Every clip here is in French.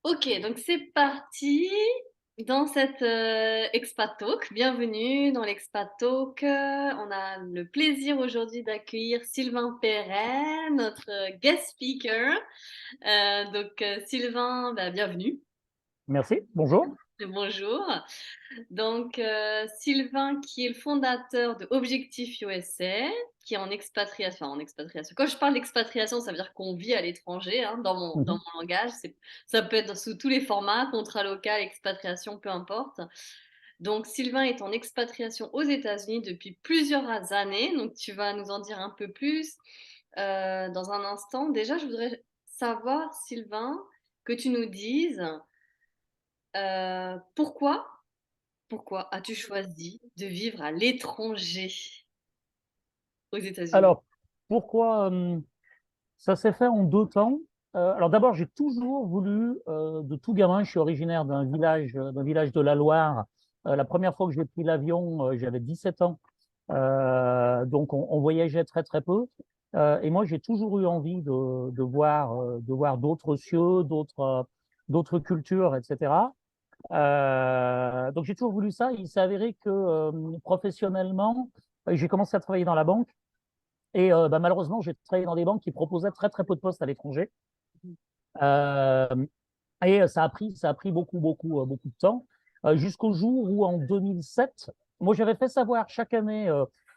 Ok, donc c'est parti dans cette Expat Talk. Bienvenue dans l'Expat Talk. On a le plaisir aujourd'hui d'accueillir Sylvain Perret, notre guest speaker. Sylvain, bah, bienvenue. Merci, bonjour. Bonjour. Sylvain qui est le fondateur de Objectif USA, qui est en expatriation. Enfin, en expatriation. Quand je parle d'expatriation, ça veut dire qu'on vit à l'étranger, hein, dans Mhm. mon langage. Ça peut être sous tous les formats, contrat local, expatriation, peu importe. Donc, Sylvain est en expatriation aux États-Unis depuis plusieurs années. Donc, tu vas nous en dire un peu plus dans un instant. Déjà, je voudrais savoir, Sylvain, que tu nous dises pourquoi as-tu choisi de vivre à l'étranger aux États-Unis? Alors, pourquoi ça s'est fait en deux temps? Alors d'abord, j'ai toujours voulu, de tout gamin, je suis originaire d'un village de la Loire. La première fois que j'ai pris l'avion, j'avais 17 ans. Donc on voyageait très très peu. Et moi, j'ai toujours eu envie de voir d'autres cieux, d'autres cultures, etc. Donc j'ai toujours voulu ça. Il s'est avéré que professionnellement, j'ai commencé à travailler dans la banque. Et bah, malheureusement, j'ai travaillé dans des banques qui proposaient très très peu de postes à l'étranger. Euh, et ça a pris beaucoup de temps, jusqu'au jour où en 2007, moi j'avais fait savoir chaque année,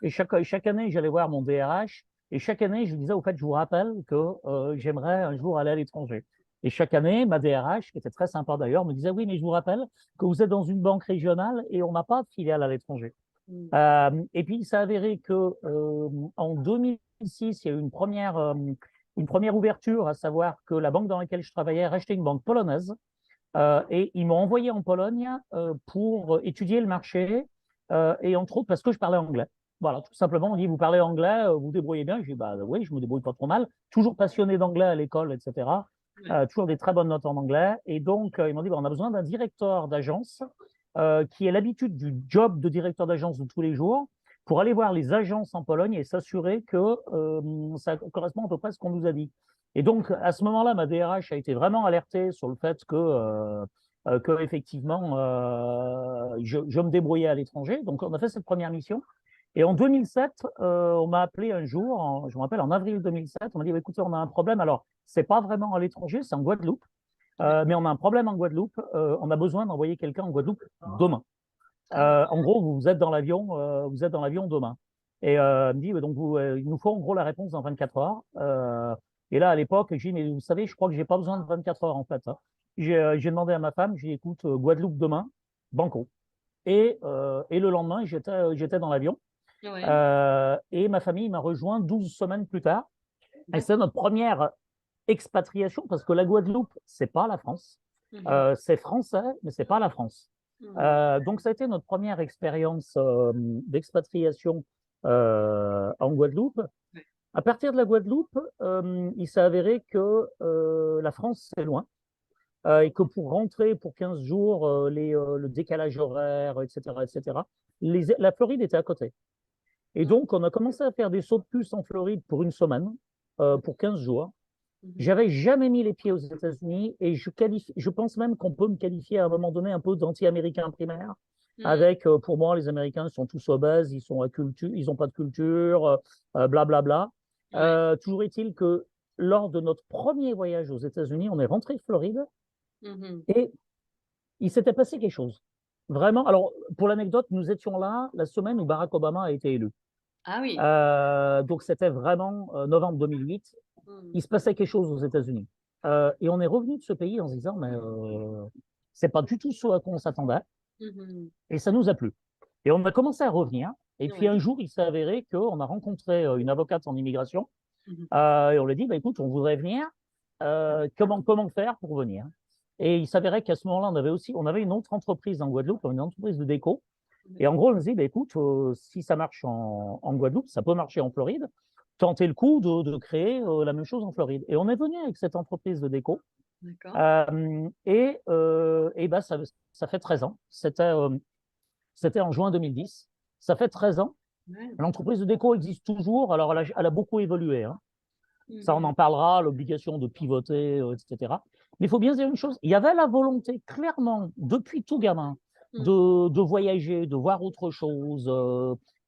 chaque année j'allais voir mon DRH, et chaque année je lui disais, au fait, je vous rappelle que j'aimerais un jour aller à l'étranger. Et chaque année, ma DRH, qui était très sympa d'ailleurs, me disait, oui, mais je vous rappelle que vous êtes dans une banque régionale et on n'a pas de filiale à l'étranger. Mm. Et puis, il s'est avéré que en 2006, il y a eu une première ouverture, à savoir que la banque dans laquelle je travaillais rachetait une banque polonaise. Et ils m'ont envoyé en Pologne pour étudier le marché, et entre autres parce que je parlais anglais. Voilà, tout simplement, on dit, vous parlez anglais, vous vous débrouillez bien. Je dis, bah oui, je me débrouille pas trop mal. Toujours passionné d'anglais à l'école, etc. Ouais. Toujours des très bonnes notes en anglais. Et donc, ils m'ont dit, bah, on a besoin d'un directeur d'agence qui ait l'habitude du job de directeur d'agence de tous les jours pour aller voir les agences en Pologne et s'assurer que ça correspond à peu près à ce qu'on nous a dit. Et donc, à ce moment-là, ma DRH a été vraiment alertée sur le fait que effectivement, je me débrouillais à l'étranger. Donc, on a fait cette première mission. Et en 2007, on m'a appelé un jour, je me rappelle, en avril 2007, on m'a dit, écoutez, on a un problème. Alors, c'est pas vraiment à l'étranger, c'est en Guadeloupe. Ouais. Mais on a un problème en Guadeloupe. On a besoin d'envoyer quelqu'un en Guadeloupe demain. Ah, En gros, vous êtes dans l'avion demain. Et elle me dit, donc il nous faut en gros la réponse dans 24 heures. Et là, à l'époque, j'ai dit, mais vous savez, je crois que j'ai pas besoin de 24 heures en fait, hein. J'ai demandé à ma femme, j'ai dit, écoute, Guadeloupe demain, banco. Et le lendemain, j'étais dans l'avion. ouais. Et ma famille m'a rejoint 12 semaines plus tard. Et D'accord. c'est notre première expatriation parce que la Guadeloupe, c'est pas la France. Mhm. C'est français, mais c'est pas la France. Mhm. Donc, ça a été notre première expérience d'expatriation en Guadeloupe. Ouais. À partir de la Guadeloupe, il s'est avéré que la France, c'est loin. Et que pour rentrer pour 15 jours, le décalage horaire, etc., etc., la Floride était à côté. Et Mhm. donc, on a commencé à faire des sauts de puce en Floride pour une semaine, pour 15 jours. Mhm. J'avais jamais mis les pieds aux États-Unis et je pense même qu'on peut me qualifier à un moment donné un peu d'anti-américain primaire. Mhm. Avec, pour moi, les Américains sont tous obèses, ils sont à culture, ils n'ont pas de culture, blablabla. Ouais. Toujours est-il que lors de notre premier voyage aux États-Unis, on est rentré de Floride Mhm. et il s'était passé quelque chose. Vraiment. Alors, pour l'anecdote, nous étions là la semaine où Barack Obama a été élu. Ah oui. Donc, c'était vraiment novembre 2008. Mhm. Il se passait quelque chose aux États-Unis. Et on est revenu de ce pays en se disant, mais c'est pas du tout ce à quoi on s'attendait, Mhm. et ça nous a plu. Et on a commencé à revenir. Et puis Ouais. un jour, il s'est avéré qu'on a rencontré une avocate en immigration, Mhm. et on lui a dit, bah, écoute, on voudrait venir. Comment faire pour venir? Et il s'avérait qu'à ce moment-là, on avait une autre entreprise en Guadeloupe, une entreprise de déco. Et en gros, on nous dit, bah, écoute, si ça marche en Guadeloupe, ça peut marcher en Floride. Tenter le coup de créer la même chose en Floride. Et on est venu avec cette entreprise de déco. D'accord. Et bah, ça fait 13 ans. C'était en juin 2010. Ça fait 13 ans. Ouais. L'entreprise de déco existe toujours. Alors, elle a beaucoup évolué, hein. Ça, on en parlera, l'obligation de pivoter, etc. Mais il faut bien dire une chose, il y avait la volonté, clairement, depuis tout gamin, de voyager, de voir autre chose.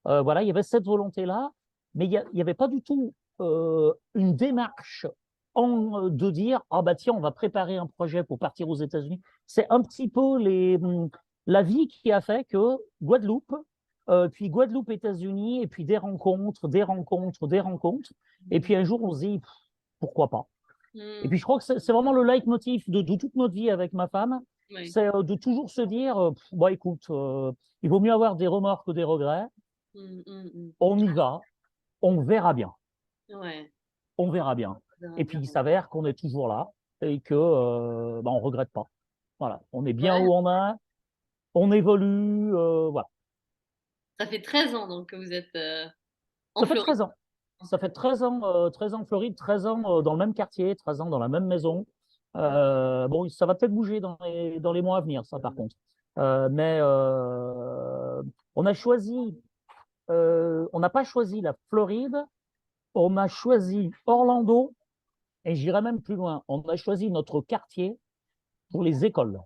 Voilà, il y avait cette volonté-là, mais il n'y avait pas du tout une démarche de dire, ah bah tiens, on va préparer un projet pour partir aux États-Unis. C'est un petit peu la vie qui a fait que Guadeloupe, puis Guadeloupe, États-Unis, et puis des rencontres, des rencontres, des rencontres. Et puis un jour, on se dit, pourquoi pas? Et puis je crois que c'est vraiment le leitmotiv de toute notre vie avec ma femme, Oui. c'est de toujours se dire, bah, écoute, il vaut mieux avoir des remords que des regrets, on y va, on verra bien, Ouais, on verra bien. on verra Et puis bien. il s'avère qu'on est toujours là et que bah, on regrette pas. Voilà, on est bien Ouais. où on est, on évolue, voilà. Ça fait 13 ans donc que vous êtes en Ça fait Floride. 13 ans. Ça fait 13 ans en Floride, 13 ans dans le même quartier, 13 ans dans la même maison. Bon, ça va peut-être bouger dans les mois à venir, ça par contre. Mais on a choisi, on n'a pas choisi la Floride, on a choisi Orlando, et j'irai même plus loin. On a choisi notre quartier pour les écoles.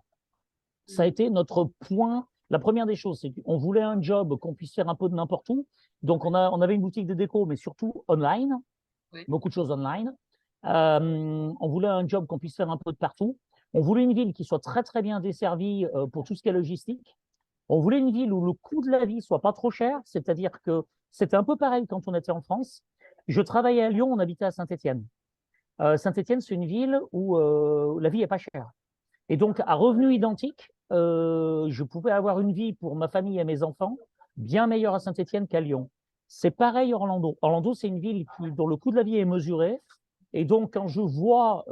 Ça a Mm. été notre point. La première des choses, c'est qu'on voulait un job qu'on puisse faire un peu de n'importe où. Donc, on avait une boutique de déco, mais surtout online, Ouais. beaucoup de choses online. On voulait un job qu'on puisse faire un peu de partout. On voulait une ville qui soit très, très bien desservie pour tout ce qui est logistique. On voulait une ville où le coût de la vie soit pas trop cher, c'est-à-dire que c'était un peu pareil quand on était en France. Je travaillais à Lyon, on habitait à Saint-Étienne. Saint-Étienne, c'est une ville où la vie est pas chère. Et donc, à revenu identique, je pouvais avoir une vie pour ma famille et mes enfants bien meilleure à Saint-Étienne qu'à Lyon. C'est pareil à Orlando. Orlando, c'est une ville dont le coût de la vie est mesuré. Et donc, quand je vois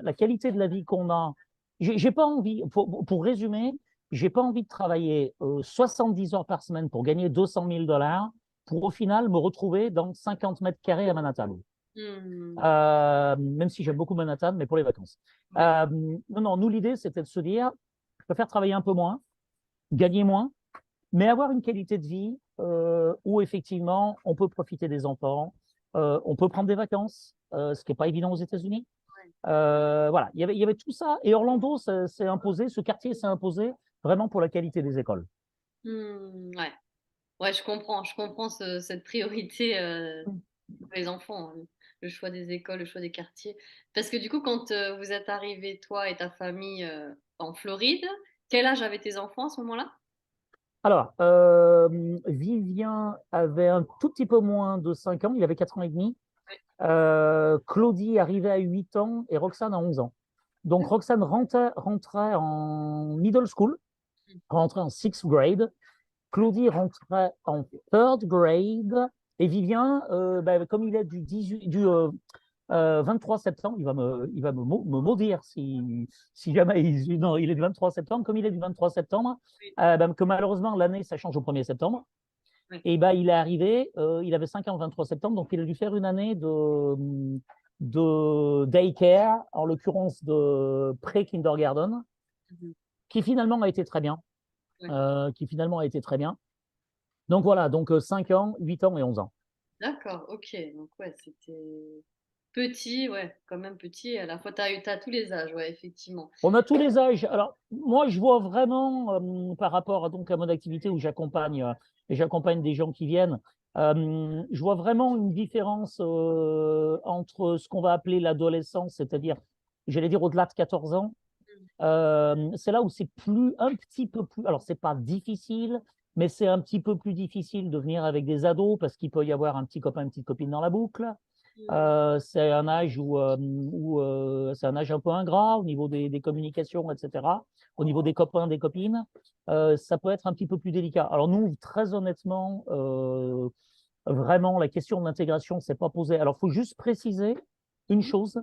la qualité de la vie qu'on a, j'ai pas envie, pour résumer, j'ai pas envie de travailler 70 heures par semaine pour gagner 200 000 dollars pour au final me retrouver dans 50 mètres carrés à Manhattan. Mm. Même si j'aime beaucoup Manhattan, mais pour les vacances. Ouais. Non, non, nous, l'idée, c'était de se dire, je préfère travailler un peu moins, gagner moins, mais avoir une qualité de vie où effectivement, on peut profiter des enfants, on peut prendre des vacances, ce qui n'est pas évident aux États-Unis. Voilà, il y avait tout ça. Et Orlando s'est imposé, ce quartier s'est imposé vraiment pour la qualité des écoles. Ouais. Ouais, je comprends cette priorité pour les enfants, hein, le choix des écoles, le choix des quartiers. Parce que du coup, quand vous êtes arrivé, toi et ta famille, en Floride, quel âge avaient tes enfants à ce moment-là? Alors, Vivien avait un tout petit peu moins de 5 ans, il avait 4 ans et demi. Ouais. Claudie arrivait à 8 ans et Roxane à 11 ans. Donc Roxane rentrait en middle school, rentrait en sixth grade. Claudie rentrait en third grade. Et Vivien, ben, comme il est du 18, 23 septembre, il va me maudire si jamais non, il est du 23 septembre. Comme il est du 23 septembre, Oui. ben, que malheureusement l'année, ça change au 1er septembre. Ouais. Et ben, il est arrivé, il avait 5 ans le 23 septembre, donc il a dû faire une année de daycare, en l'occurrence de pré-kindergarten, Mhm. qui finalement a été très bien. Ouais. Qui finalement a été très bien. Donc voilà, donc 5 ans, 8 ans et 11 ans. D'accord, ok. Donc ouais, c'était petit, ouais, quand même petit. À la fois, t'as tous les âges, ouais, effectivement. On a tous les âges. Alors, moi, je vois vraiment, par rapport à mon activité où j'accompagne et j'accompagne des gens qui viennent, je vois vraiment une différence entre ce qu'on va appeler l'adolescence, c'est-à-dire, j'allais dire au-delà de 14 ans. C'est là où c'est un petit peu plus, alors c'est pas difficile, mais c'est un petit peu plus difficile de venir avec des ados parce qu'il peut y avoir un petit copain, une petite copine dans la boucle. Mm. C'est un âge c'est un âge un peu ingrat au niveau des communications, etc. Au niveau des copains, des copines, ça peut être un petit peu plus délicat. Alors nous, très honnêtement, vraiment, la question de l'intégration s'est pas posée. Alors, il faut juste préciser une chose.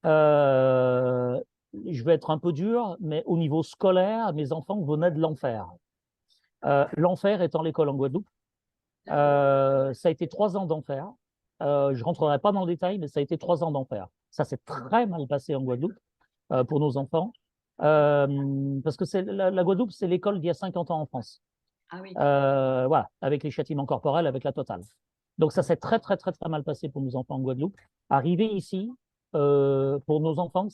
Euh, je vais être un peu dur, mais au niveau scolaire, mes enfants venaient de l'enfer. L'enfer étant l'école en Guadeloupe. D'accord. Ça a été 3 ans d'enfer. Je ne rentrerai pas dans le détail, mais ça a été 3 ans d'enfer. Ça s'est très mal passé en Guadeloupe pour nos enfants. Parce que la Guadeloupe, c'est l'école d'il y a 50 ans en France. Ah oui. Voilà, avec les châtiments corporels, avec la totale. Donc ça s'est très, très, très, très mal passé pour nos enfants en Guadeloupe. Arriver ici, pour nos enfants,